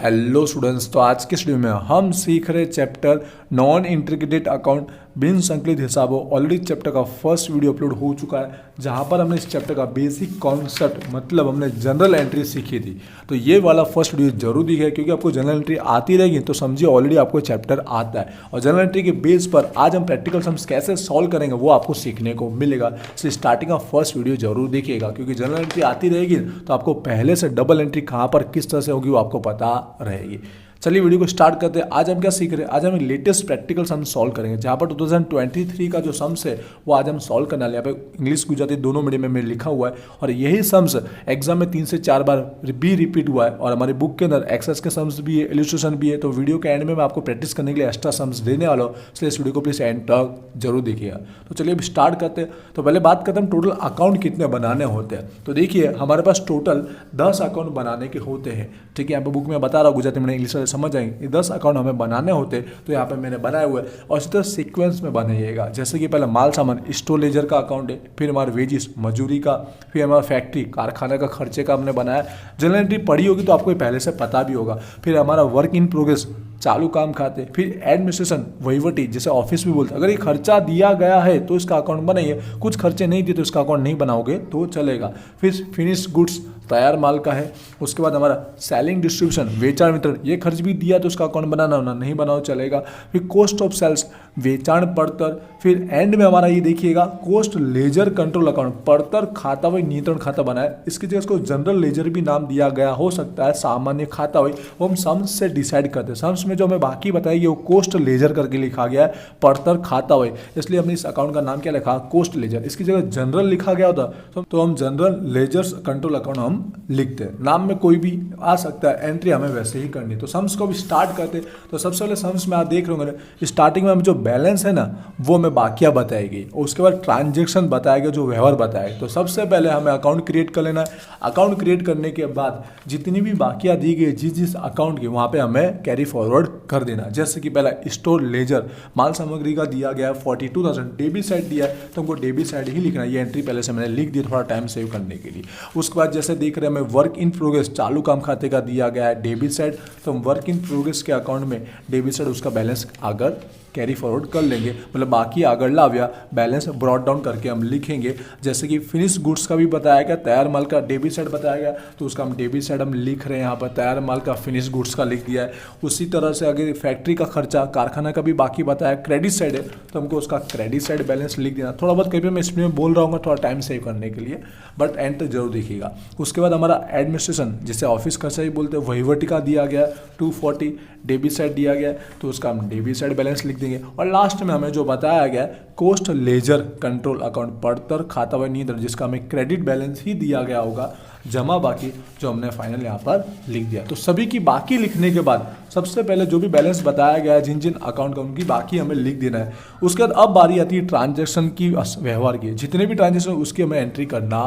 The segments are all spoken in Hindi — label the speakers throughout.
Speaker 1: हेलो स्टूडेंट्स, तो आज के स्टूडियो में हम सीख रहे चैप्टर नॉन इंटीग्रेटेड अकाउंट बिन संकलित हिसाबों। ऑलरेडी चैप्टर का फर्स्ट वीडियो अपलोड हो चुका है जहां पर हमने इस चैप्टर का बेसिक कॉन्सेप्ट मतलब हमने जनरल एंट्री सीखी थी। तो ये वाला फर्स्ट वीडियो जरूर दिखे क्योंकि आपको जनरल एंट्री आती रहेगी तो समझिए ऑलरेडी आपको चैप्टर आता है और जनरल एंट्री के बेस पर आज हम प्रैक्टिकल सम्स कैसे सॉल्व करेंगे वो आपको सीखने को मिलेगा। इसलिए स्टार्टिंग का फर्स्ट वीडियो जरूर देखिएगा क्योंकि जनरल एंट्री आती रहेगी तो आपको पहले से डबल एंट्री कहाँ पर किस तरह से होगी वो आपको पता रहेगी। चलिए वीडियो को स्टार्ट करते हैं। आज हम क्या सीख रहे हैं, आज हम लेटेस्ट प्रैक्टिकल सम सॉल्व करेंगे जहाँ पर 2023 का जो सम्स है वो आज हम सॉल्व करने वाले हैं। यहाँ पे इंग्लिश गुजराती दोनों मीडियम में लिखा हुआ है और यही सम्स एग्जाम में 3 से 4 बार भी रिपीट हुआ है और हमारी बुक के अंदर एक्सरसाइज के सम्स भी है, इलस्ट्रेशन भी है। तो वीडियो के एंड में मैं आपको प्रैक्टिस करने के लिए एक्स्ट्रा सम्स देने वाला हूँ, इसलिए इस वीडियो को प्लीज़ एंड तक जरूर देखिएगा। तो चलिए अब स्टार्ट करते हैं। तो पहले बात करते हैं टोटल अकाउंट कितने बनाने होते हैं। तो देखिए हमारे पास टोटल 10 अकाउंट बनाने के होते हैं। ठीक है, यहाँ पे बुक में बता रहा हूँ, गुजराती में इंग्लिश समझ जाएंगे। 10 अकाउंट हमें बनाने होते तो यहाँ पे मैंने बनाए हुए और इसी तरह सीक्वेंस में बनाइएगा। जैसे कि पहले माल सामान स्टोर लेजर का अकाउंट है, फिर हमारे वेजिस मजूरी का, फिर हमारा फैक्ट्री कारखाना का खर्चे का हमने बनाया। जनरल एंट्री पढ़ी होगी तो आपको पहले से पता भी होगा। फिर हमारा वर्क इन प्रोग्रेस चालू काम खाते, फिर एडमिनिस्ट्रेशन वहीवटी जिसे ऑफिस भी बोलते हैं। अगर ये खर्चा दिया गया है तो इसका अकाउंट बनाइए, कुछ खर्चे नहीं दिए तो इसका अकाउंट नहीं बनाओगे तो चलेगा। फिर फिनिश गुड्स तैयार माल का है। उसके बाद हमारा सेलिंग डिस्ट्रीब्यूशन वेचाण वितरण, ये खर्च भी दिया तो उसका अकाउंट बनाना होना, नहीं बनाओ चलेगा। फिर कॉस्ट ऑफ सेल्स वेचाण पड़तर। फिर एंड में हमारा ये देखिएगा कोस्ट लेजर कंट्रोल अकाउंट, पड़तर खाता वही नियंत्रण खाता बनाए। इसकी जगह इसको जनरल लेजर भी नाम दिया गया हो सकता है, सामान्य खाता वही वो हम सम्स से डिसाइड करते हैं। सम्स में जो हमें बाकी बताएगी वो कोस्ट लेजर करके लिखा गया है, पड़तर खाता वही, इसलिए हमने इस अकाउंट का नाम क्या लिखा, कोस्ट लेजर। इसकी जगह जनरल लिखा गया होता तो हम जनरल लेजर्स कंट्रोल अकाउंट हम लिखते हैं। नाम में कोई भी आ सकता है, एंट्री हमें वैसे ही करनी है। तो सम्स को भी स्टार्ट करते तो सबसे पहले सम्स में आप देख रहे होंगे स्टार्टिंग में हम जो बैलेंस है ना वो हमें बाकियां बताएगी और उसके बाद ट्रांजेक्शन बताएगा, जो व्यवहार बताएगा। तो सबसे पहले हमें अकाउंट क्रिएट कर लेना है। अकाउंट क्रिएट करने के बाद जितनी भी बाकियां दी गई जिस अकाउंट की वहां पे हमें कैरी फॉरवर्ड कर देना। जैसे कि पहला स्टोर लेजर माल सामग्री का दिया गया 42,000, डेबिट साइड दिया है तो हमको डेबिट साइड ही लिखना है। ये एंट्री पहले से मैंने लिख दी थोड़ा टाइम सेव करने के लिए। उसके बाद जैसे देख रहे हैं हमें वर्क इन प्रोग्रेस चालू काम खाते का दिया गया है डेबिट साइड, तो हम वर्क इन प्रोग्रेस के अकाउंट में डेबिट साइड उसका बैलेंस आगे कैरी फॉरवर्ड कर लेंगे, मतलब बाकी आगे लाव्या बैलेंस ब्रॉड डाउन करके हम लिखेंगे। जैसे कि फिनिश गुड्स का भी बताया गया, तैयार माल का डेबिट साइड बताया गया तो उसका हम डेबिट साइड हम लिख रहे हैं यहाँ पर, तैयार माल का फिनिश गुड्स का लिख दिया है। उसी तरह से अगर फैक्ट्री का खर्चा कारखाना का भी बाकी बताया, क्रेडिट साइड है तो हमको उसका क्रेडिट साइड बैलेंस लिख देना। थोड़ा बहुत कहीं मैं इसमें बोल रहा हूँ थोड़ा टाइम सेव करने के लिए, बट एंड तक जरूर देखिएगा। उसके बाद हमारा एडमिनिस्ट्रेशन जिसे ऑफिस खर्चा ही बोलते हैं वहीवटी का दिया गया 240, डेबिट साइड दिया गया तो उसका हम डेबिट साइड बैलेंस लिख देंगे। और लास्ट में हमें जो बताया गया कोस्ट लेजर कंट्रोल अकाउंट, पड़तर खाता व नियंत्रण, जिसका हमें क्रेडिट बैलेंस ही दिया गया होगा, जमा बाकी जो हमने फाइनल यहाँ पर लिख दिया। तो सभी की बाकी लिखने के बाद सबसे पहले जो भी बैलेंस बताया गया है जिन जिन अकाउंट का उनकी बाकी हमें लिख देना है। उसके बाद अब बारी आती है ट्रांजैक्शन की, व्यवहार की, जितने भी ट्रांजैक्शन उसकी हमें एंट्री करना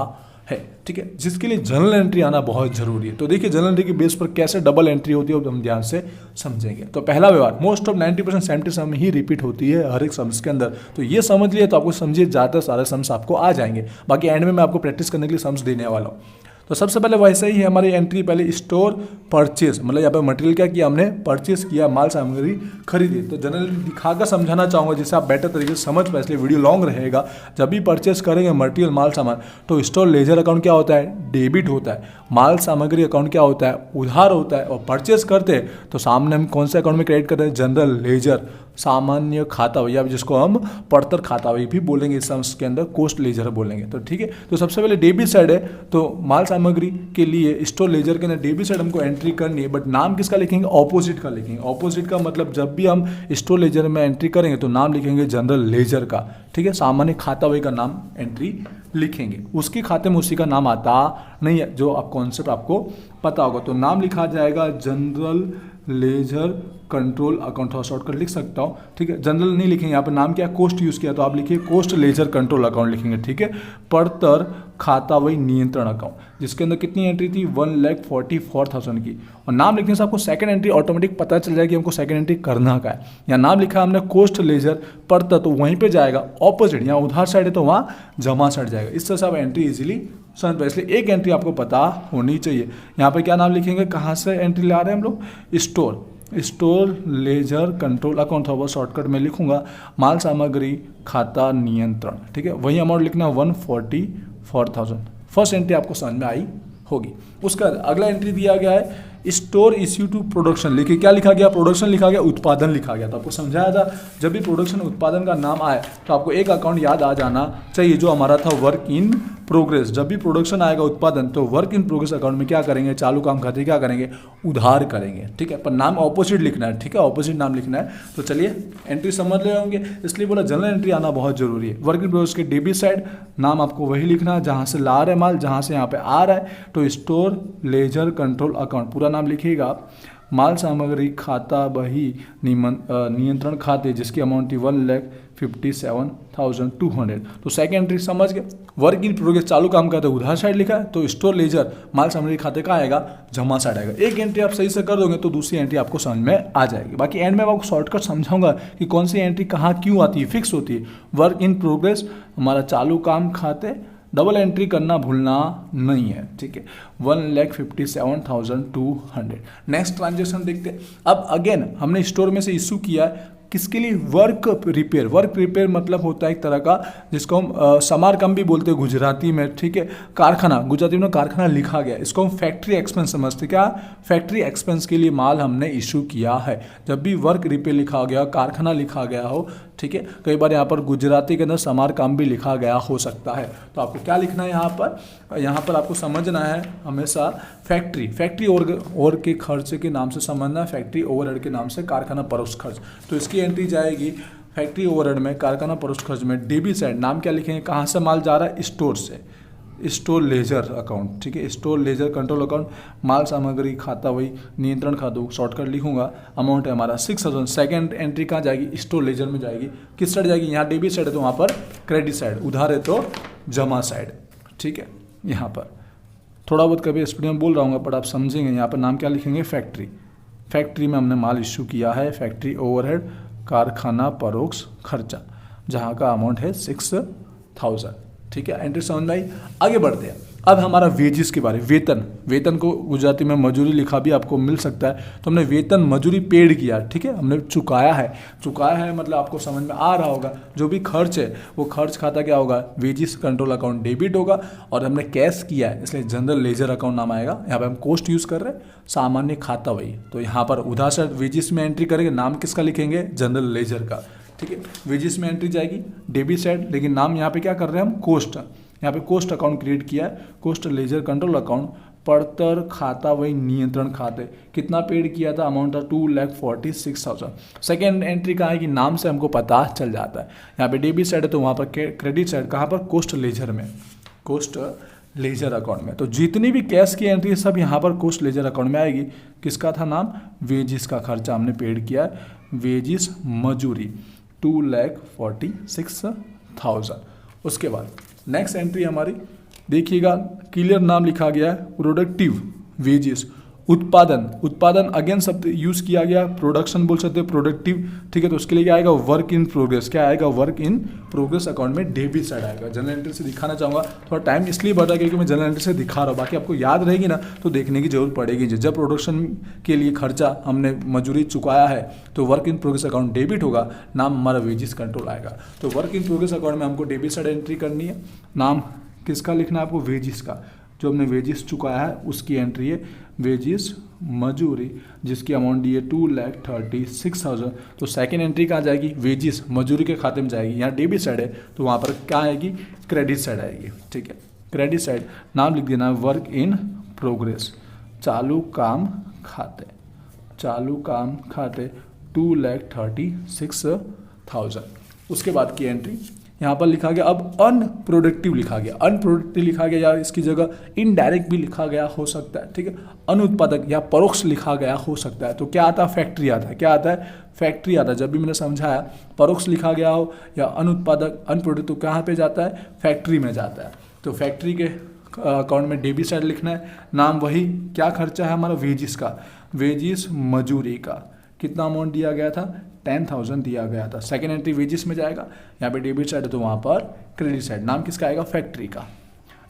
Speaker 1: है। ठीक है, जिसके लिए जनरल एंट्री आना बहुत जरूरी है। तो देखिए जनरल एंट्री के बेस पर कैसे डबल एंट्री होती है हम ध्यान से समझेंगे। तो पहला व्यवहार मोस्ट ऑफ 90% 70 सम ही रिपीट होती है हर एक सम्स के अंदर। तो ये समझ लिया तो आपको समझिए ज़्यादातर सारे सम्स आपको आ जाएंगे। बाकी एंड में मैं आपको प्रैक्टिस करने के लिए सम्स देने वाला हूँ। तो सबसे पहले वैसे ही है हमारी एंट्री, पहले स्टोर परचेज, मतलब यहाँ पे मटेरियल क्या किया हमने, परचेज किया, माल सामग्री खरीदी। तो जनरली दिखाकर समझाना चाहूँगा जिससे आप बेटर तरीके से समझ पाए, इसलिए वीडियो लॉन्ग रहेगा। जब भी परचेज करेंगे मटेरियल माल सामान तो स्टोर लेजर अकाउंट क्या होता है, डेबिट होता है। माल सामग्री अकाउंट क्या होता है, उधार होता है। और परचेज करते हैं तो सामने हम कौन से अकाउंट में क्रेडिट करते हैं, जनरल लेजर सामान्य खाता वही, अब जिसको हम पड़तर खाता वही भी बोलेंगे, इस सम्स के अंदर कोस्ट लेजर बोलेंगे। तो ठीक है, तो सबसे पहले डेबिट साइड है तो माल सामग्री के लिए स्टोर लेजर के अंदर डेबिट साइड हमको एंट्री करनी है, बट नाम किसका लिखेंगे, ऑपोजिट का लिखेंगे। ऑपोजिट का मतलब जब भी हम स्टोर लेजर में एंट्री करेंगे तो नाम लिखेंगे जनरल लेजर का। ठीक है, सामान्य खाता वही का नाम एंट्री लिखेंगे। उसके खाते में उसी का नाम आता नहीं है, जो आप कॉन्सेप्ट आपको पता होगा। तो नाम लिखा जाएगा जनरल लेजर कंट्रोल अकाउंट, थोड़ा शॉर्टकट लिख सकता हूँ। ठीक है, जनरल नहीं लिखेंगे, यहाँ पे नाम क्या कोस्ट यूज़ किया तो आप लिखिए कोस्ट लेजर कंट्रोल अकाउंट लिखेंगे। ठीक है, पड़तर खाता वही नियंत्रण अकाउंट, जिसके अंदर कितनी एंट्री थी 1,44,000 की। और नाम लिखने से आपको सेकंड एंट्री ऑटोमेटिक पता चल जाएगी हमको सेकंड एंट्री करना का है। यहाँ नाम लिखा हमने कोस्ट लेजर पड़तर तो वहीं पे जाएगा ऑपोजिट, यहाँ उधार साइड है तो वहाँ जमा साइड जाएगा। इस तरह से आप एंट्री इजीली समझ पाए, इसलिए एक एंट्री आपको पता होनी चाहिए। यहाँ पे क्या नाम लिखेंगे, कहाँ से एंट्री ला रहे हैं हम लोग, स्टोर लेजर कंट्रोल अकाउंट था, वो शॉर्टकट में लिखूंगा माल सामग्री खाता नियंत्रण, ठीक है। वही अमाउंट लिखना 144,000। फर्स्ट एंट्री आपको समझ में आई होगी। उसका अगला एंट्री दिया गया है स्टोर इश्यू टू प्रोडक्शन, लिखिए क्या लिखा गया, प्रोडक्शन लिखा गया, उत्पादन लिखा गया। तो आपको समझाया था जब भी प्रोडक्शन उत्पादन का नाम आए तो आपको एक अकाउंट याद आ जाना चाहिए जो हमारा था वर्क इन प्रोग्रेस। जब भी प्रोडक्शन आएगा उत्पादन तो वर्क इन प्रोग्रेस अकाउंट में क्या करेंगे, चालू काम खाते क्या करेंगे, उधार करेंगे, ठीक है। पर नाम ऑपोजिट लिखना है, ठीक है, ऑपोजिट नाम लिखना है। तो चलिए एंट्री समझ ले होंगे, इसलिए बोला जनरल एंट्री आना बहुत जरूरी है। वर्क इन प्रोग्रेस के डेबिट साइड नाम आपको वही लिखना है जहाँ से ला रहे माल, जहाँ से यहाँ पे आ रहा है। तो स्टोर लेजर कंट्रोल अकाउंट पूरा नाम लिखिएगा आप, माल सामग्री खाता बही नियंत्रण खाते जिसकी अमाउंट थी 1,57,200। तो सेकंड एंट्री समझ गए, वर्क इन प्रोग्रेस चालू काम का तो उधार साइड लिखा है, तो स्टोर लेजर माल सामग्री खाते का आएगा, जमा साइड आएगा। एक एंट्री आप सही से कर दोगे तो दूसरी एंट्री आपको समझ में आ जाएगी। बाकी एंड में आपको शॉर्टकट समझाऊंगा कि कौन सी एंट्री कहाँ क्यों आती है, फिक्स होती है। वर्क इन प्रोग्रेस हमारा चालू काम खाते, डबल एंट्री करना भूलना नहीं है, ठीक है। 1,57,200। नेक्स्ट ट्रांजेक्शन देखते हैं। अब अगेन हमने स्टोर में से इशू किया है किसके लिए, वर्क रिपेयर। वर्क रिपेयर मतलब होता है एक तरह का जिसको हम समारकम भी बोलते हैं गुजराती में, ठीक है। कारखाना, गुजराती में कारखाना लिखा गया, इसको हम फैक्ट्री एक्सपेंस समझते। क्या, फैक्ट्री एक्सपेंस के लिए माल हमने इशू किया है। जब भी वर्क रिपेयर लिखा गया, कारखाना लिखा गया हो, ठीक है, कई बार यहाँ पर गुजराती के अंदर समारकम भी लिखा गया हो सकता है। तो आपको क्या लिखना है यहाँ पर आपको समझना है हमेशा फैक्ट्री और के खर्च के नाम से समझना है, फैक्ट्री ओवरहेड के नाम से कारखाना परोक्ष खर्च। तो इसकी एंट्री जाएगी फैक्ट्री ओवरहेड में, कारखाना परोक्ष खर्च में। डेबिट साइड नाम क्या लिखेंगे, कहाँ से माल जा रहा है, स्टोर से, स्टोर लेजर अकाउंट, ठीक है, स्टोर लेजर कंट्रोल अकाउंट, माल सामग्री खाता वही नियंत्रण खाता, शॉर्टकट लिखूंगा, अमाउंट है हमारा 6,000। सेकंड एंट्री कहाँ जाएगी, स्टोर लेजर में जाएगी। किस साइड जाएगी, यहाँ डेबिट साइड है तो वहाँ पर क्रेडिट साइड, उधार है तो जमा साइड, ठीक है। यहाँ पर थोड़ा बहुत कभी स्पीड में बोल रहा हूँ पर आप समझेंगे। यहाँ पर नाम क्या लिखेंगे, फैक्ट्री में हमने माल इशू किया है, फैक्ट्री ओवरहेड कारखाना परोक्ष खर्चा, जहाँ का अमाउंट है 6,000, ठीक है। एंट्री समझ में आई। आगे बढ़ते हैं। अब हमारा वेजिस के बारे में, वेतन को गुजराती में मजूरी लिखा भी आपको मिल सकता है। तो हमने वेतन मजूरी पेड किया, ठीक है, हमने चुकाया है मतलब आपको समझ में आ रहा होगा। जो भी खर्च है वो खर्च खाता क्या होगा, वेजिस कंट्रोल अकाउंट डेबिट होगा, और हमने कैश किया है इसलिए जनरल लेजर अकाउंट नाम आएगा। यहाँ पर हम कोस्ट यूज़ कर रहे हैं, सामान्य खाता वही। तो यहाँ पर उधार से वेजिस में एंट्री करेंगे, नाम किसका लिखेंगे, जनरल लेजर का, ठीक है। वेजिस में एंट्री जाएगी डेबिट साइड, लेकिन नाम यहाँ पे क्या कर रहे हैं हम, कोस्ट। यहाँ पे कोस्ट अकाउंट क्रिएट किया है, कोस्ट लेजर कंट्रोल अकाउंट, पड़तर खाता वही नियंत्रण खाते। कितना पेड किया था, अमाउंट था 2,46,000। सेकेंड एंट्री कहाँ है कि नाम से हमको पता चल जाता है। यहाँ पे डेबिट साइड है तो वहाँ पर क्रेडिट साइड कहाँ पर, कोस्ट लेजर में, कोस्ट लेजर अकाउंट में। तो जितनी भी कैश की एंट्री सब यहाँ पर कोस्ट लेजर अकाउंट में आएगी। किसका था नाम, वेजिस का खर्चा हमने पेड किया है, वेजिस मजूरी 2,46,000। उसके बाद नेक्स्ट एंट्री हमारी देखिएगा, क्लियर नाम लिखा गया है, प्रोडक्टिव वेजेस, उत्पादन अगेन शब्द यूज किया गया, प्रोडक्शन बोल सकते हैं, प्रोडक्टिव, ठीक है। तो उसके लिए क्या आएगा, वर्क इन प्रोग्रेस। क्या आएगा, वर्क इन प्रोग्रेस अकाउंट में डेबिट साइड आएगा। जनरल एंट्री से दिखाना चाहूँगा, थोड़ा टाइम इसलिए बढ़ रहा है क्योंकि मैं जनरल एंट्री से दिखा रहा हूँ, बाकी आपको याद रहेगी ना तो देखने की जरूरत पड़ेगी। जब प्रोडक्शन के लिए खर्चा हमने मजूरी चुकाया है तो work in progress account debit होगा, नाम हमारा वेजिस कंट्रोल आएगा। तो वर्क इन प्रोग्रेस अकाउंट में हमको डेबिट साइड एंट्री करनी है, नाम किसका लिखना है आपको, वेजिस का। जो हमने वेजिस चुकाया है उसकी एंट्री है वेजिस मजूरी, जिसकी अमाउंट दी है 2,36,000। तो सेकेंड एंट्री कहाँ जाएगी, वेजिस मजूरी के खाते में जाएगी। यहाँ डेबिट साइड है तो वहाँ पर क्या आएगी, क्रेडिट साइड आएगी, ठीक है। क्रेडिट साइड नाम लिख देना है वर्क इन प्रोग्रेस, चालू काम खाते 2,36,000। उसके बाद की एंट्री यहाँ पर लिखा गया, अब अनप्रोडक्टिव लिखा गया या इसकी जगह इनडायरेक्ट भी लिखा गया हो सकता है, ठीक है। अनुत्पादक या परोक्ष लिखा गया हो सकता है। तो क्या आता है, फैक्ट्री आता है। क्या आता है, फैक्ट्री आता है। जब भी मैंने समझाया परोक्ष लिखा गया हो या अनुत्पादक अनप्रोडक्टिव तो कहाँ पे जाता है, फैक्ट्री में जाता है। तो फैक्ट्री के अकाउंट में डेबिट साइड लिखना है, नाम वही, क्या खर्चा है हमारा, वेजिस का, वेजिस मजूरी का। कितना अमाउंट दिया गया था, 10,000 दिया गया था। सेकेंड एंट्री वेजिस में जाएगा, यहाँ पे डेबिट साइड है तो वहाँ पर क्रेडिट साइड, नाम किसका आएगा, फैक्ट्री का।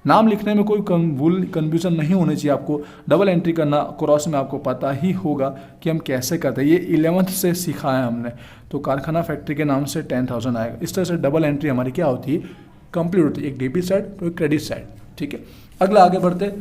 Speaker 1: नाम लिखने में कोई कन्फ्यूजन नहीं होनी चाहिए आपको। डबल एंट्री करना क्रॉस में आपको पता ही होगा कि हम कैसे करते हैं, ये 11th से सीखा है हमने। तो कारखाना फैक्ट्री के नाम से 10,000 आएगा। इस तरह से डबल एंट्री हमारी क्या होती है, कंप्लीट होती है, एक डेबिट साइड तो एक क्रेडिट साइड। ठीक है, अगला आगे बढ़ते।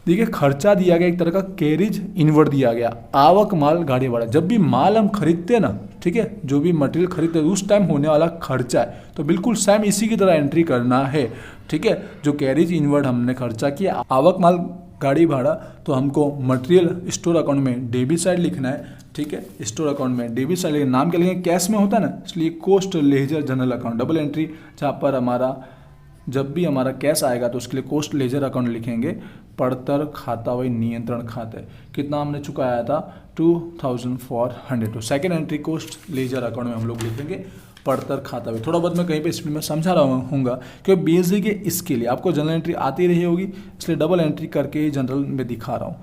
Speaker 1: देखिए खर्चा दिया गया एक तरह का कैरिज इनवर्ड दिया गया, आवक माल गाड़ी भाड़ा। जब भी माल हम खरीदते हैं ना, ठीक है, जो भी मटेरियल खरीदते हैं उस टाइम होने वाला खर्चा है, तो बिल्कुल सेम इसी की तरह एंट्री करना है। ठीक है, जो कैरिज इनवर्ड हमने खर्चा किया, आवक माल गाड़ी भाड़ा, तो हमको मटेरियल स्टोर अकाउंट में डेबिट साइड लिखना है। ठीक है, स्टोर अकाउंट में डेबिट साइड लिखना, नाम क्या लिखेंगे, कैश में होता है ना, इसलिए cost ledger general account double entry, जहाँ पर हमारा जब भी हमारा कैश आएगा तो उसके लिए कोस्ट लेजर अकाउंट लिखेंगे। पड़तर खाता वही नियंत्रण खाते, कितना हमने चुकाया था 2400। तो second entry cost ledger account में हम लोग लिखेंगे पड़तर खाता वही। थोड़ा बहुत मैं कहीं पे स्पीड में समझा रहा हूँगा क्योंकि बेसिक है, इसके लिए आपको जनरल एंट्री आती रही होगी, इसलिए डबल एंट्री करके ही जनरल में दिखा रहा हूँ।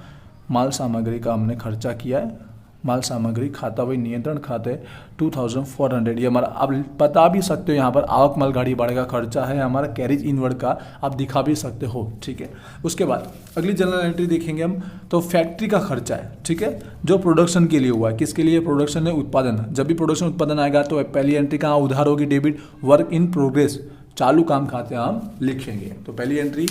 Speaker 1: माल सामग्री का हमने खर्चा किया है, माल सामग्री खाता वही नियंत्रण खाते 2400। ये हमारा आप बता भी सकते हो, यहाँ पर आवक माल गाड़ी भाड़े का खर्चा है, हमारा कैरिज इनवर्ड का आप दिखा भी सकते हो। ठीक है, उसके बाद अगली जनरल एंट्री देखेंगे हम, तो फैक्ट्री का खर्चा है। ठीक है, जो प्रोडक्शन के लिए हुआ है, किसके लिए, प्रोडक्शन है, उत्पादन। जब भी प्रोडक्शन उत्पादन आएगा तो पहली एंट्री कहाँ उधार होगी, डेबिट। वर्क इन प्रोग्रेस चालू काम खाते हम लिखेंगे, तो पहली एंट्री।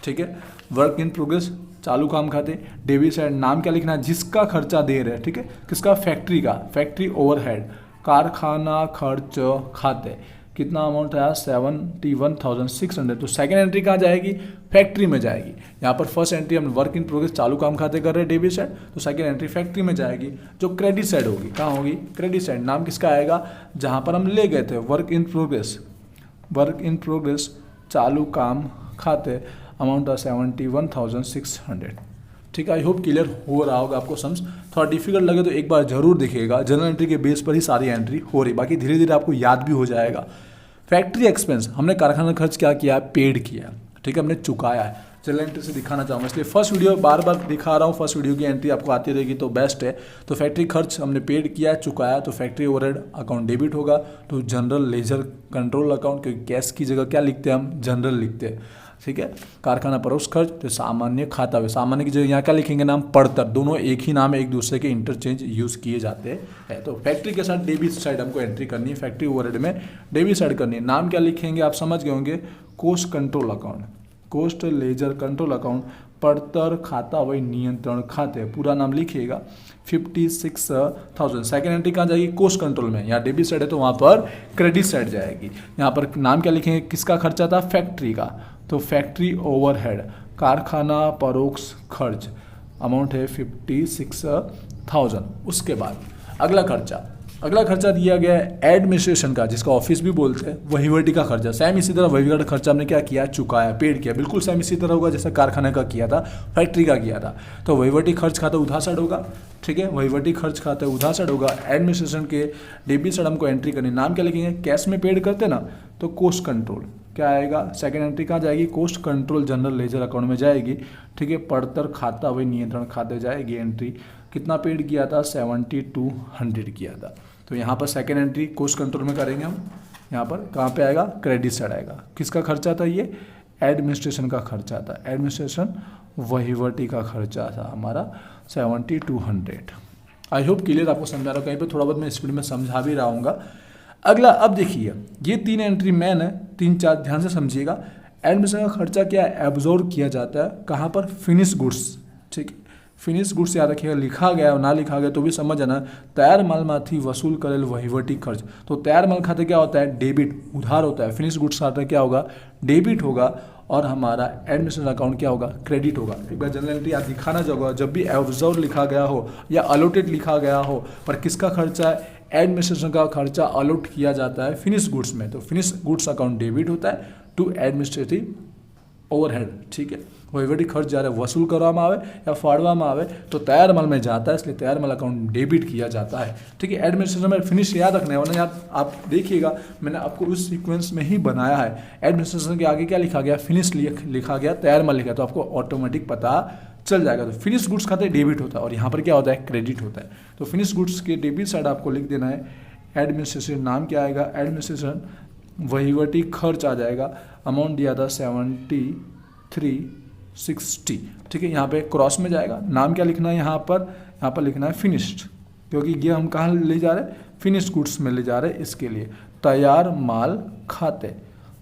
Speaker 1: ठीक है, वर्क इन प्रोग्रेस चालू काम खाते। डेबिट साइड नाम क्या लिखना है, जिसका खर्चा दे रहे हैं। ठीक है, किसका, फैक्ट्री का, फैक्ट्री ओवरहेड। कारखाना खर्च खाते, कितना अमाउंट है 71,600। तो सेकंड एंट्री कहाँ जाएगी, फैक्ट्री में जाएगी। यहाँ पर फर्स्ट एंट्री हम वर्क इन प्रोग्रेस चालू काम खाते कर रहे हैं डेबिट साइड, तो सेकंड एंट्री फैक्ट्री में जाएगी। जो क्रेडिट साइड होगी कहाँ होगी, क्रेडिट साइड। नाम किसका आएगा, जहाँ पर हम ले गए थे work in progress, work in progress चालू काम खाते, अमाउंट ऑफ 71,600। ठीक है, आई होप क्लियर हो रहा होगा आपको समझ। थोड़ा डिफिकल्ट लगे तो एक बार जरूर देखिएगा, जनरल एंट्री के बेस पर ही सारी एंट्री हो रही, बाकी धीरे धीरे आपको याद भी हो जाएगा। फैक्ट्री एक्सपेंस हमने कारखाना खर्च क्या किया, पेड किया। ठीक है, हमने चुकाया है। जनरल एंट्री से दिखाना चाहूँगा, इसलिए फर्स्ट वीडियो बार बार दिखा रहा हूँ, फर्स्ट वीडियो की एंट्री आपको आती रहेगी तो बेस्ट है। तो फैक्ट्री खर्च हमने पेड किया, चुकाया, तो फैक्ट्री ओवरहेड अकाउंट डेबिट होगा। तो जनरल लेजर कंट्रोल अकाउंट, क्योंकि कैश की जगह क्या लिखते हैं हम, जनरल लिखते हैं। ठीक है, कारखाना परोक्ष खर्च, तो सामान्य खाता है। सामान्य की जगह यहाँ क्या लिखेंगे, नाम पड़तर। दोनों एक ही नाम है, एक दूसरे के इंटरचेंज यूज किए जाते हैं। तो फैक्ट्री के साथ डेबिट साइड हमको एंट्री करनी है, फैक्ट्री ओवरहेड में डेबिट साइड करनी है। नाम क्या लिखेंगे आप समझ गए होंगे, cost control account, cost ledger control account. पड़तर खाता वही नियंत्रण खाते, पूरा नाम लिखिएगा 56,000। सेकेंड एंट्री कहाँ जाएगी, कोस्ट कंट्रोल में। यहाँ डेबिट साइड है तो वहाँ पर क्रेडिट साइड जाएगी। यहाँ पर नाम क्या लिखेंगे, किसका खर्चा था, फैक्ट्री का, तो फैक्ट्री ओवरहेड। कारखाना परोक्ष खर्च अमाउंट है 56,000। उसके बाद अगला खर्चा दिया गया है एडमिनिस्ट्रेशन का, जिसका ऑफिस भी बोलते हैं, वहीवटी का खर्चा। सेम इसी तरह वहीवटी का खर्चा हमने क्या किया, चुकाया, पेड किया। बिल्कुल सेम इसी तरह होगा जैसा कारखाने का किया था, फैक्ट्री का किया था। तो वहीवटी खर्च खाता उधार साइड होगा। ठीक है, वहीवटी खर्च खाता उधार साइड होगा। एडमिनिस्ट्रेशन के डेबिट साइड हमको एंट्री करनी, नाम क्या लिखेंगे, कैश में पेड करते ना, तो कोस्ट कंट्रोल क्या आएगा, सेकेंड एंट्री कहाँ जाएगी, cost control general ledger account में जाएगी। ठीक है, पड़तर खाता वही नियंत्रण खाते जाएगी एंट्री। कितना पेड किया था, 7200 किया था। तो यहाँ पर सेकेंड एंट्री कोस्ट कंट्रोल में करेंगे हम। यहाँ पर कहाँ पे आएगा, क्रेडिट साइड आएगा। किसका खर्चा था ये, एडमिनिस्ट्रेशन का खर्चा था, एडमिनिस्ट्रेशन वहीवटी का खर्चा था हमारा 7200। आई होप क्लियर आपको समझा रहा हूँ, कहीं पे थोड़ा बहुत मैं स्पीड में समझा भी रहा हूँगा। अगला अब देखिए, ये 3 एंट्री मैन है, 3-4 ध्यान से समझिएगा। एडमिनिस्ट्रेशन का खर्चा क्या है, एब्जॉर्ब किया जाता है कहाँ पर, फिनिश गुड्स। ठीक है, फिनिश गुड्स याद रखिएगा, लिखा गया और ना लिखा गया तो भी समझ जाना। तैयार माल माथी वसूल करेल वहीवटी खर्च, तो तैयार माल खाते क्या होता है, डेबिट, उधार होता है। फिनिश गुड्स खाते क्या होगा, डेबिट होगा। और हमारा एडमिनिस्ट्रेशन अकाउंट क्या होगा, क्रेडिट होगा। एक बार जनरल एंट्री आप दिखाना चाहूँगा, जब भी एब्जॉर्ब लिखा गया हो या अलॉटेड लिखा गया हो, पर किसका खर्चा है, एडमिनिस्ट्रेशन का खर्चा अलॉट किया जाता है फिनिश गुड्स में, तो फिनिश गुड्स अकाउंट डेबिट होता है टू एडमिनिस्ट्रेटिव ओवरहेड। ठीक है, वहीवटी खर्च जा रहा है वसूल करवामा आवे या फाड़वामा आवे तो तैयार माल में जाता है, इसलिए तैयार माल अकाउंट डेबिट किया जाता है। ठीक है, एडमिनिस्ट्रेशन में फिनिश याद रखना है, वरना याद आप देखिएगा मैंने आपको उस सीक्वेंस में ही बनाया है। एडमिनिस्ट्रेशन के आगे क्या लिखा गया, फिनिश लिखा गया, तैयार माल लिखा, तो आपको ऑटोमेटिक पता चल जाएगा। तो फिनिश गुड्स खाते डेबिट होता है और यहाँ पर क्या होता है, क्रेडिट होता है। तो फिनिश गुड्स के डेबिट साइड आपको लिख देना है एडमिनिस्ट्रेशन। नाम क्या आएगा, एडमिनिस्ट्रेशन वहीवटी खर्च आ जाएगा। अमाउंट दिया था 70 2360। ठीक है, यहाँ पे क्रॉस में जाएगा। नाम क्या लिखना है यहाँ पर लिखना है फिनिश्ड, क्योंकि ये हम कहाँ ले जा रहे हैं, फिनिश्ड गुड्स में ले जा रहे हैं। इसके लिए तैयार माल खाते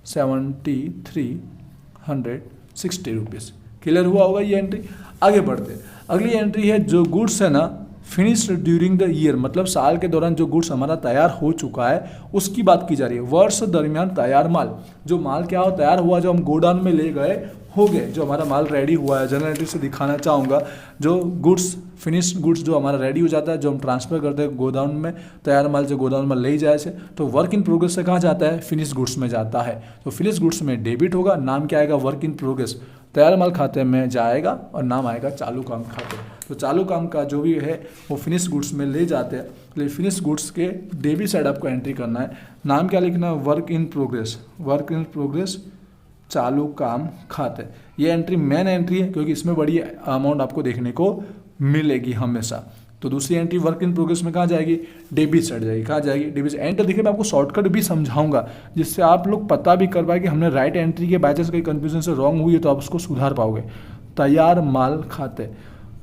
Speaker 1: 7360 रुपीज़। क्लियर हुआ होगा ये एंट्री। आगे बढ़ते हैं, अगली एंट्री है जो गुड्स है ना फिनिश्ड ड्यूरिंग द ईयर, मतलब साल के दौरान जो गुड्स हमारा तैयार हो चुका है उसकी बात की जा रही है। वर्ष दरमियान तैयार माल, जो माल क्या हो तैयार हुआ, जो हम गोडाउन में ले गए हो गए, जो हमारा माल रेडी हुआ है। जनरल एंट्री से दिखाना चाहूँगा, जो गुड्स फिनिश्ड गुड्स जो हमारा रेडी हो जाता है, जो हम ट्रांसफर करते हैं गोदाउन में, तैयार माल जो गोदाउन में ले जाए से, तो वर्क इन प्रोग्रेस से कहाँ जाता है, फिनिश्ड गुड्स में जाता है। तो फिनिश्ड गुड्स में डेबिट होगा, नाम क्या आएगा, वर्क इन प्रोग्रेस, तैयार माल खाते में जाएगा और नाम आएगा चालू काम खाते। तो चालू काम का जो भी है वो फिनिश्ड गुड्स में ले जाते हैं। तो फिनिश्ड गुड्स के डेबिट साइड आपको एंट्री करना है। नाम क्या लिखना है, वर्क इन प्रोग्रेस चालू काम खाते। ये एंट्री मेन एंट्री है, क्योंकि इसमें बड़ी अमाउंट आपको देखने को मिलेगी हमेशा। तो दूसरी एंट्री वर्क इन प्रोग्रेस में कहाँ जाएगी, डेबिट साइड जाएगी। कहाँ जाएगी, डेबिट। एंटर देखिए मैं आपको शॉर्टकट भी समझाऊंगा, जिससे आप लोग पता भी कर पाए कि हमने राइट एंट्री के बाय चांस कहीं कंफ्यूजन से रॉन्ग हुई है तो आप उसको सुधार पाओगे। तैयार माल खाते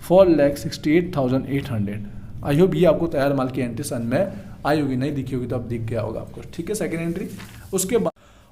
Speaker 1: 4,68,800। आई होप ये आपको तैयार माल की एंट्री सन में आई होगी, नहीं दिखी होगी तो अब दिख गया होगा आपको। ठीक है, सेकेंड एंट्री।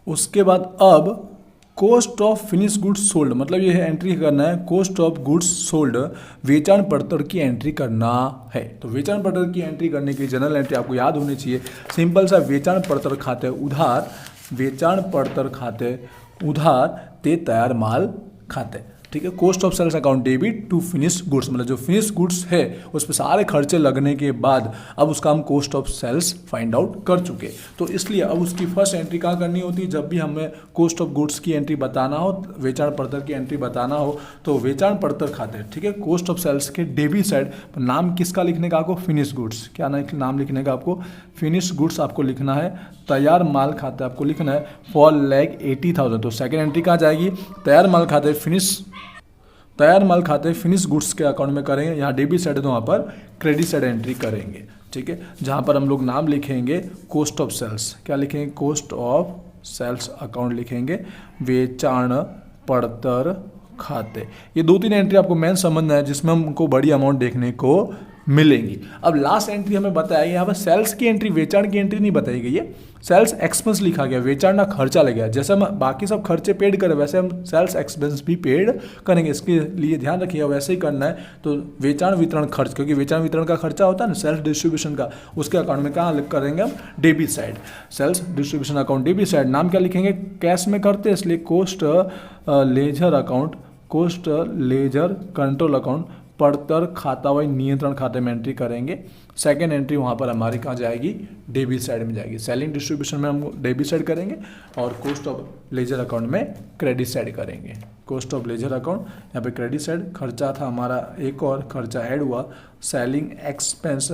Speaker 1: उसके बाद अब cost of finish goods sold, मतलब ये है एंट्री करना है कॉस्ट ऑफ गुड्स सोल्ड, वेचाण पड़तर की एंट्री करना है। तो वेचाण पड़तर की एंट्री करने की जनरल एंट्री आपको याद होनी चाहिए। सिंपल सा वेचाण पड़तर खाते उधार, वेचाण पड़तर खाते उधार ते तैयार माल खाते। ठीक है, cost of sales account debit to finish goods, मतलब जो फिनिश गुड्स है उस पर सारे खर्चे लगने के बाद अब उसका हम cost of sales find out कर चुके। तो इसलिए अब उसकी फर्स्ट एंट्री कहाँ करनी होती है, जब भी हमें कॉस्ट ऑफ गुड्स की एंट्री बताना हो, वेचाण पड़तर की एंट्री बताना हो, तो वेचाण पड़तर खाते, ठीक है, कॉस्ट ऑफ सेल्स के डेबिट साइड नाम किसका लिखने का आपको, फिनिश गुड्स। क्या नाम लिखने का आपको, फिनिश गुड्स आपको लिखना है। तैयार माल खाते आपको लिखना है 4,80,000। तो सेकेंड एंट्री कहाँ जाएगी, तैयार माल खाते फिनिश गुड्स के अकाउंट में करेंगे। यहाँ डेबिट साइड है तो वहाँ पर क्रेडिट साइड एंट्री करेंगे। ठीक है, जहाँ पर हम लोग नाम लिखेंगे कॉस्ट ऑफ सेल्स, क्या लिखेंगे, कॉस्ट ऑफ सेल्स अकाउंट लिखेंगे, वेचाण पड़तर खाते। ये 2-3 एंट्री आपको मेन समझना है, जिसमें हमको बड़ी अमाउंट देखने को मिलेंगी। अब लास्ट एंट्री हमें बताया यहाँ पर सेल्स की एंट्री, वेचाण की एंट्री नहीं बताई गई है, सेल्स एक्सपेंस लिखा गया, वेचाण ना खर्चा लग गया। जैसे हम बाकी सब खर्चे पेड करें वैसे हम सेल्स एक्सपेंस भी पेड करेंगे, इसके लिए ध्यान रखिएगा, वैसे ही करना है। तो वेचाण वितरण खर्च, क्योंकि वेचाण वितरण का खर्चा होता है ना सेल्स डिस्ट्रीब्यूशन का, उसके अकाउंट में कहाँ करेंगे हम, debit side, sales distribution account debit side. नाम क्या लिखेंगे, कैश में करते हैं इसलिए cost ledger account, cost ledger control account, पड़तर खाता व नियंत्रण खाते में एंट्री करेंगे। सेकेंड एंट्री वहाँ पर हमारी कहाँ जाएगी, डेबिट साइड में जाएगी। सेलिंग डिस्ट्रीब्यूशन में हम डेबिट साइड करेंगे और कॉस्ट ऑफ लेजर अकाउंट में क्रेडिट साइड करेंगे। कॉस्ट ऑफ लेजर अकाउंट यहाँ पे क्रेडिट साइड, खर्चा था हमारा एक और खर्चा ऐड हुआ, सेलिंग एक्सपेंस,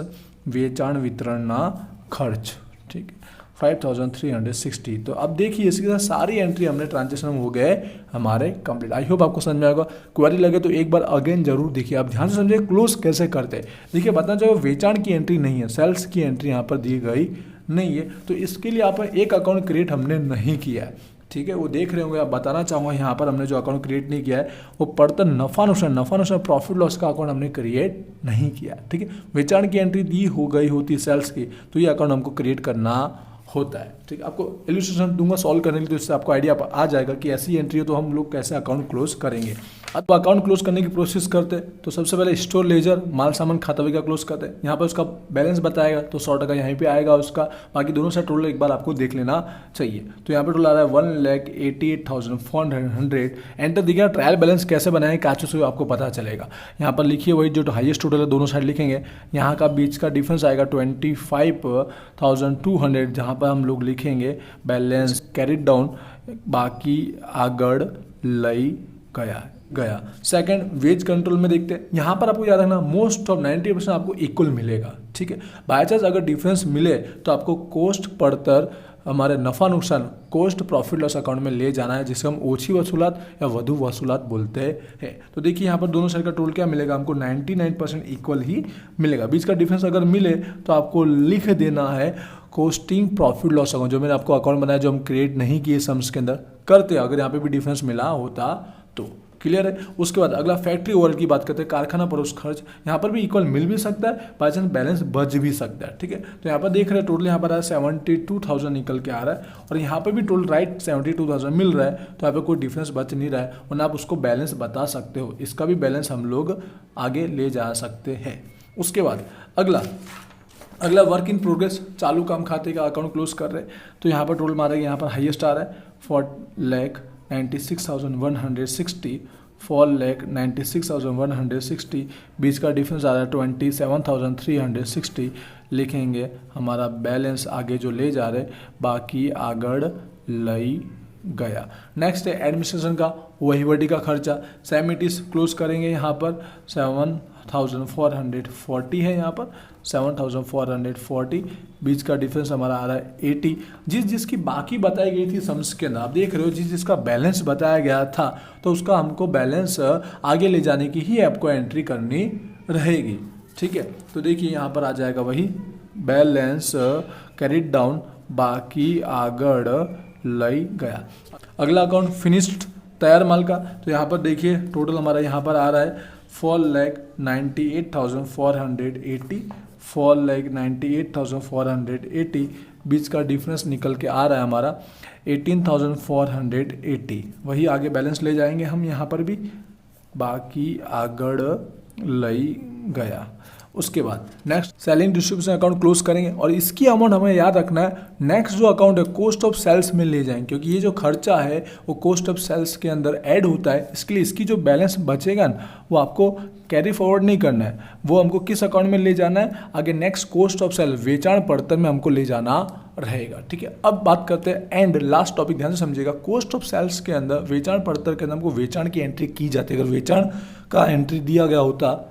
Speaker 1: वेचाण वितरण ना खर्च। ठीक है, 5,360। तो अब देखिए इसके साथ सारी एंट्री हमने ट्रांजेक्शन हो गए हमारे कंप्लीट। आई होप आपको समझ में आएगा। क्वेरी लगे तो एक बार अगेन जरूर देखिए, आप ध्यान से समझिए क्लोज कैसे करते हैं। देखिए बताना चाहिए वेचाण की एंट्री नहीं है, सेल्स की एंट्री यहाँ पर दी गई नहीं है, तो इसके लिए आप एक अकाउंट क्रिएट हमने नहीं किया है। ठीक है, वो देख रहे होंगे, आप बताना चाहूँगा यहाँ पर हमने जो अकाउंट क्रिएट नहीं किया है वो पड़तर नफा नुकसान प्रॉफिट लॉस का अकाउंट हमने क्रिएट नहीं किया। ठीक है, वेचाण की एंट्री दी हो गई होती सेल्स की, तो ये अकाउंट हमको क्रिएट करना होता है। ठीक है, आपको इलस्ट्रेशन दूंगा सॉल्व करने के लिए, तो इससे आपको आइडिया आ जाएगा कि ऐसी एंट्री हो तो हम लोग कैसे अकाउंट क्लोज करेंगे। अब अकाउंट क्लोज करने की प्रोसेस करते हैं तो सबसे पहले स्टोर लेजर माल सामान खाता का क्लोज करते हैं। यहाँ पर उसका बैलेंस बताएगा तो 100 टका यहीं पे आएगा उसका, बाकी दोनों साइड टोटल एक बार आपको देख लेना चाहिए। तो यहाँ पे टोटल आ रहा है 1,88,400। एंटर दिखेगा, ट्रायल बैलेंस कैसे बनाए काचू से आपको पता चलेगा। यहाँ पर लिखिए वही जो हाईएस्ट टोटल है दोनों साइड लिखेंगे। यहाँ का बीच का डिफरेंस आएगा 25,200, जहाँ पर हम लोग लिखेंगे बैलेंस कैरिड डाउन, बाकी आगड़ लई गया। सेकंड वेज कंट्रोल में देखते हैं, यहाँ पर आपको याद रखना मोस्ट ऑफ 90% आपको इक्वल मिलेगा। ठीक है, बाय चांस अगर डिफरेंस मिले तो आपको कॉस्ट पड़तर हमारे नफा नुकसान कॉस्ट प्रॉफिट लॉस अकाउंट में ले जाना है, जिसे हम ओछी वसूलात या वधु वसूलात बोलते हैं। तो देखिए यहाँ पर दोनों साइड का टोटल क्या मिलेगा, हमको 99% इक्वल ही मिलेगा। बीच का डिफरेंस अगर मिले तो आपको लिख देना है कॉस्टिंग प्रॉफिट लॉस अकाउंट, जो मैंने आपको अकाउंट बनाया जो हम क्रिएट नहीं किए सम्स के अंदर करते। अगर यहाँ पे भी डिफरेंस मिला होता 2। क्लियर है। उसके बाद अगला फैक्ट्री ओवरहेड की बात करते हैं, कारखाना परोक्ष खर्च। यहाँ पर भी इक्वल मिल भी सकता है, बाई चांस बैलेंस बच भी सकता है। ठीक है, तो यहाँ पर देख रहे हैं टोटल यहाँ पर 72,000 निकल के आ रहा है और यहाँ पर भी टोटल राइट 72,000 मिल रहा है, तो यहाँ पर कोई डिफरेंस बच नहीं रहा है, वरना आप उसको बैलेंस बता सकते हो। इसका भी बैलेंस हम लोग आगे ले जा सकते हैं। उसके बाद अगला वर्क इन प्रोग्रेस, चालू काम खाते का अकाउंट क्लोज कर रहे हैं, तो यहाँ पर टोटल मारेगा, यहाँ पर हाईएस्ट आ रहा है 4,96,160, 4,96,160, बीच का डिफरेंस आ रहा है 27,360। लिखेंगे हमारा बैलेंस आगे जो ले जा रहे बाकी आगड़ लई गया। नेक्स्ट है एडमिनिस्ट्रेशन का वहीवटी का खर्चा, सेम इट इज क्लोज करेंगे, यहाँ पर 7,440 है, यहाँ पर 7,440, बीच का डिफरेंस हमारा आ रहा है 80। जिसकी बाकी बताई गई थी सम्स के अंदर, आप देख रहे हो जिसका बैलेंस बताया गया था, तो उसका हमको बैलेंस आगे ले जाने की ही आपको एंट्री करनी रहेगी। ठीक है, तो देखिए यहाँ पर आ जाएगा वही बैलेंस कैरिड डाउन, बाकी आगड़ लई गया। अगला अकाउंट फिनिश्ड, तैयार माल का, तो यहाँ पर देखिए टोटल हमारा यहाँ पर आ रहा है 4,98,480, 4,98,480, बीच का डिफरेंस निकल के आ रहा है हमारा 18,480। वही आगे बैलेंस ले जाएंगे हम यहाँ पर भी, बाकी आगड़ लई गया। उसके बाद next selling distribution account close करेंगे और इसकी अमाउंट हमें याद रखना है, नेक्स्ट जो अकाउंट है कॉस्ट ऑफ सेल्स में ले जाएंगे, क्योंकि ये जो खर्चा है वो कॉस्ट ऑफ सेल्स के अंदर ऐड होता है, इसके लिए इसकी जो बैलेंस बचेगा ना वो आपको कैरी फॉरवर्ड नहीं करना है, वो हमको किस अकाउंट में ले जाना है, आगे नेक्स्ट कॉस्ट ऑफ सेल वेचाण पड़तर में हमको ले जाना रहेगा। ठीक है, अब बात करते हैं एंड लास्ट टॉपिक, ध्यान से समझिएगा। कॉस्ट ऑफ सेल्स के अंदर वेचाण पड़तर के अंदर हमको वेचाण की एंट्री की जाती है। अगर वेचाण का एंट्री दिया गया होता,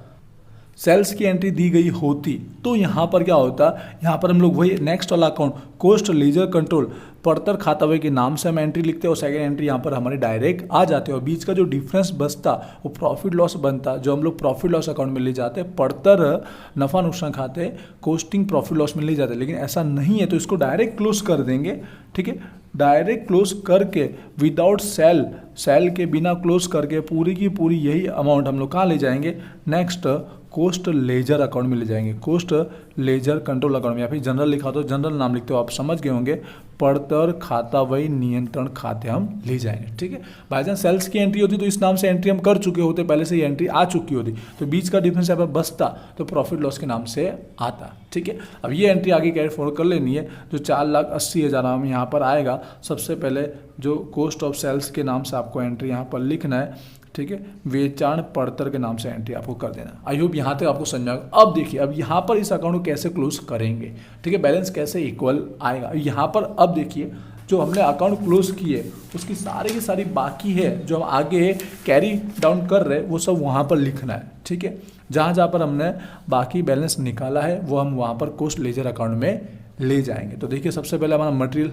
Speaker 1: सेल्स की एंट्री दी गई होती, तो यहाँ पर क्या होता, यहाँ पर हम लोग वही नेक्स्ट वाला अकाउंट कॉस्ट लेजर कंट्रोल पड़तर खातावे के नाम से हम एंट्री लिखते हैं और सेकंड एंट्री यहाँ पर हमारे डायरेक्ट आ जाते हैं और बीच का जो डिफरेंस बचता वो प्रॉफिट लॉस बनता, जो हम लोग प्रॉफिट लॉस अकाउंट में ले जाते हैं। पड़तर नफा नुकसान खाते कोस्टिंग प्रॉफिट लॉस में ले जाते हैं, लेकिन ऐसा नहीं है तो इसको डायरेक्ट क्लोज कर देंगे। ठीक है, डायरेक्ट क्लोज करके विदाउट सेल के बिना क्लोज करके पूरी की पूरी यही अमाउंट हम लोग कहाँ ले जाएंगे, नेक्स्ट कोस्ट लेजर अकाउंट में ले जाएंगे, कोस्ट लेजर कंट्रोल अकाउंट में, या फिर जनरल लिखा तो जनरल नाम लिखते हो, आप समझ गए होंगे, पड़तर खाता वही नियंत्रण खाते हम ले जाएंगे। ठीक है, बाई चांस सेल्स की एंट्री होती तो इस नाम से एंट्री हम कर चुके होते, पहले से ही एंट्री आ चुकी होती, तो बीच का डिफरेंस यहाँ पर बचता तो प्रॉफिट लॉस के नाम से आता। ठीक है, अब ये एंट्री आगे कैरी फॉरवर्ड कर लेनी है, जो 4,80,000 हम यहाँ पर आएगा, सबसे पहले जो कॉस्ट ऑफ सेल्स के नाम से आपको एंट्री यहाँ पर लिखना है। ठीक है, वेचाण पड़तर के नाम से एंट्री आपको कर देना। आई होप यहाँ तक आपको समझ आएगा। अब देखिए, अब यहाँ पर इस अकाउंट को कैसे क्लोज करेंगे, ठीक है, बैलेंस कैसे इक्वल आएगा यहाँ पर। अब देखिए, जो हमने अकाउंट क्लोज किए उसकी सारी की सारी बाकी है जो हम आगे कैरी डाउन कर रहे हैं वो सब वहाँ पर लिखना है। ठीक है, जहाँ पर हमने बाकी बैलेंस निकाला है वो हम वहाँ पर कोस्ट लेजर अकाउंट में ले जाएंगे। तो देखिए, सबसे पहले हमारा मटेरियल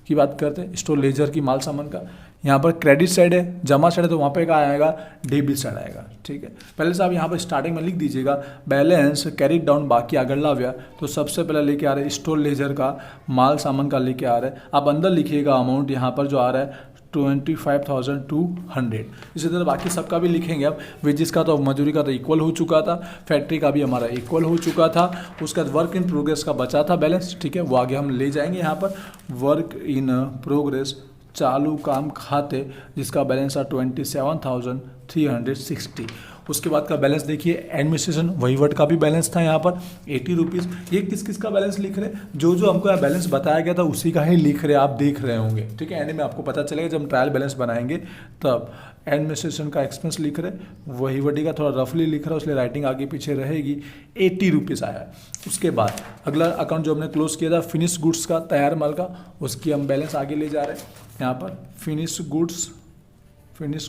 Speaker 1: की बात करते हैं, स्टोर लेजर की माल सामान का। यहाँ पर क्रेडिट साइड है, जमा साइड है, तो वहाँ पे क्या आएगा, डेबिट साइड आएगा। ठीक है, पहले से आप यहाँ पर स्टार्टिंग में लिख दीजिएगा बैलेंस कैरिड डाउन बाकी आगे लाव्या, तो सबसे पहले लेके आ रहे हैं स्टोर लेजर का माल सामान का लेके आ रहे हैं। आप अंदर लिखिएगा अमाउंट यहाँ पर जो आ रहा है 25,200। इसी तरह बाकी सबका भी लिखेंगे। अब वेजेस का तो मजदूरी का तो इक्वल हो चुका था, फैक्ट्री का भी हमारा इक्वल हो चुका था, उसके बाद वर्क इन प्रोग्रेस का बचा था बैलेंस। ठीक है, वो आगे हम ले जाएंगे। यहाँ पर वर्क इन प्रोग्रेस चालू काम खाते जिसका बैलेंस था 27,360। उसके बाद का बैलेंस देखिए, एडमिनिस्ट्रेशन वहीवट का भी बैलेंस था यहाँ पर 80 रुपीज़। ये किस किस का बैलेंस लिख रहे हैं, जो हमको यहाँ बैलेंस बताया गया था उसी का ही लिख रहे हैं, आप देख रहे होंगे। ठीक है, एंड में आपको पता चलेगा जब हम ट्रायल बैलेंस बनाएंगे तब। एडमिनिस्ट्रेशन का एक्सपेंस लिख रहे, वहीवटी का थोड़ा रफली लिख रहा है, उसलिए राइटिंग आगे पीछे रहेगी। 80 रुपीज़ आया। उसके बाद अगला अकाउंट जो हमने क्लोज किया था फिनिश गुड्स का, तैयार माल का, उसकी हम बैलेंस आगे ले जा रहे हैं। यहाँ पर फिनिश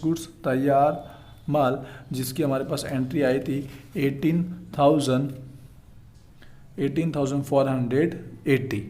Speaker 1: गुड्स तैयार माल, जिसकी हमारे पास एंट्री आई थी 18,480।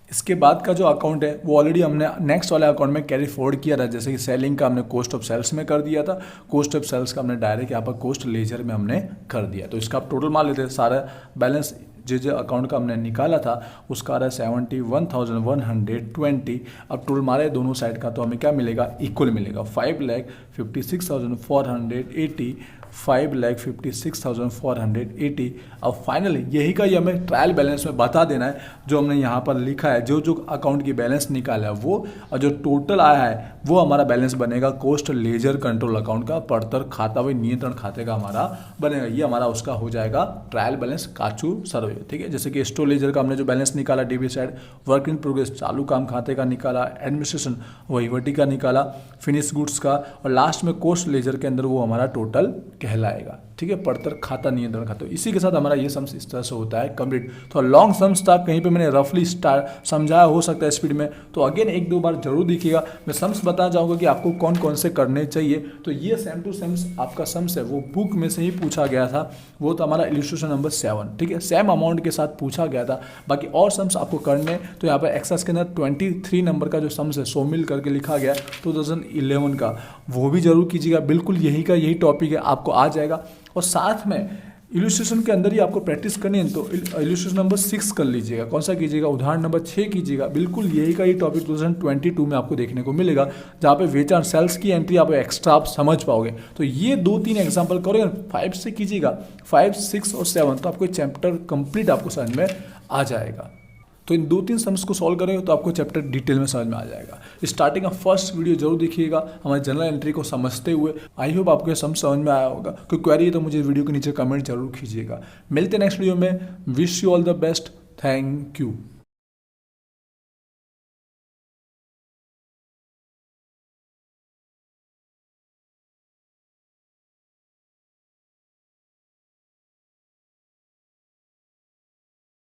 Speaker 1: इसके बाद का जो अकाउंट है वो ऑलरेडी हमने नेक्स्ट वाले अकाउंट में कैरी फॉरवर्ड किया था, जैसे कि सेलिंग का हमने कॉस्ट ऑफ सेल्स में कर दिया था, कॉस्ट ऑफ सेल्स का हमने डायरेक्ट यहाँ पर कॉस्ट लेजर में हमने कर दिया। तो इसका आप टोटल मान लेते हैं, सारा बैलेंस जो अकाउंट का हमने निकाला था उसका आ रहा है 71,120। अब टोटल मारे दोनों साइड का तो हमें क्या मिलेगा, इक्वल मिलेगा। 5,56,480, 5,56,480। अब फाइनली यही का ये हमें ट्रायल बैलेंस में बता देना है, जो हमने यहाँ पर लिखा है, जो जो अकाउंट की बैलेंस निकाला है वो, और जो टोटल आया है वो हमारा बैलेंस बनेगा कोस्ट लेजर कंट्रोल अकाउंट का, पड़तर खाता व नियंत्रण खाते का हमारा बनेगा। ये हमारा उसका हो जाएगा ट्रायल बैलेंस काचू सर्वे। ठीक है, जैसे कि स्टोर लेजर का हमने जो बैलेंस निकाला debit side, work in progress चालू काम खाते का निकाला, एडमिनिस्ट्रेशन वहीवटी का निकाला, फिनिश गुड्स का, और लास्ट में कोस्ट लेजर के अंदर वो हमारा टोटल कहलाएगा। ठीक है, पड़तर खाता नियंत्रण खाता। इसी के साथ हमारा ये सम्स इस तरह से होता है कंप्लीट। तो लॉन्ग सम्स था, कहीं पे मैंने रफली समझाया हो सकता है स्पीड में, तो अगेन एक दो बार जरूर देखिएगा। मैं सम्स बताना चाहूँगा कि आपको कौन कौन से करने चाहिए। तो ये सेम टू सेम आपका सम्स है वो बुक में से ही पूछा गया था, वो तो हमारा इलस्ट्रेशन नंबर 7। ठीक है, सेम अमाउंट के साथ पूछा गया था। बाकी और सम्स आपको करने, तो यहाँ पर एक्सरसाइज के अंदर 23 नंबर का जो सम्स है सोमिल करके लिखा गया 2011 का, वो भी जरूर कीजिएगा। बिल्कुल यही का यही टॉपिक है, आपको आ जाएगा। और साथ में इलस्ट्रेशन के अंदर ही आपको प्रैक्टिस करनी है, तो इलस्ट्रेशन नंबर 6 कर लीजिएगा। कौन सा कीजिएगा, उदाहरण नंबर 6 कीजिएगा। बिल्कुल यही का ये टॉपिक 2022 में आपको देखने को मिलेगा, जहाँ पे वेचान सेल्स की एंट्री आप एक्स्ट्रा आप समझ पाओगे। तो ये 2-3 एग्जाम्पल करोगे, 5 से कीजिएगा, 5, 6 और 7, तो आपको चैप्टर कंप्लीट आपको समझ में आ जाएगा। तो इन 2-3 सम्स को सॉल्व करेंगे तो आपको चैप्टर डिटेल में समझ में आ जाएगा। स्टार्टिंग का फर्स्ट वीडियो जरूर देखिएगा हमारे जनरल एंट्री को समझते हुए। आई होप आपको ये सम समझ में आया होगा। कोई क्वेरी है तो मुझे वीडियो के नीचे कमेंट जरूर कीजिएगा। मिलते हैं नेक्स्ट वीडियो में। Wish you all the best. Thank you.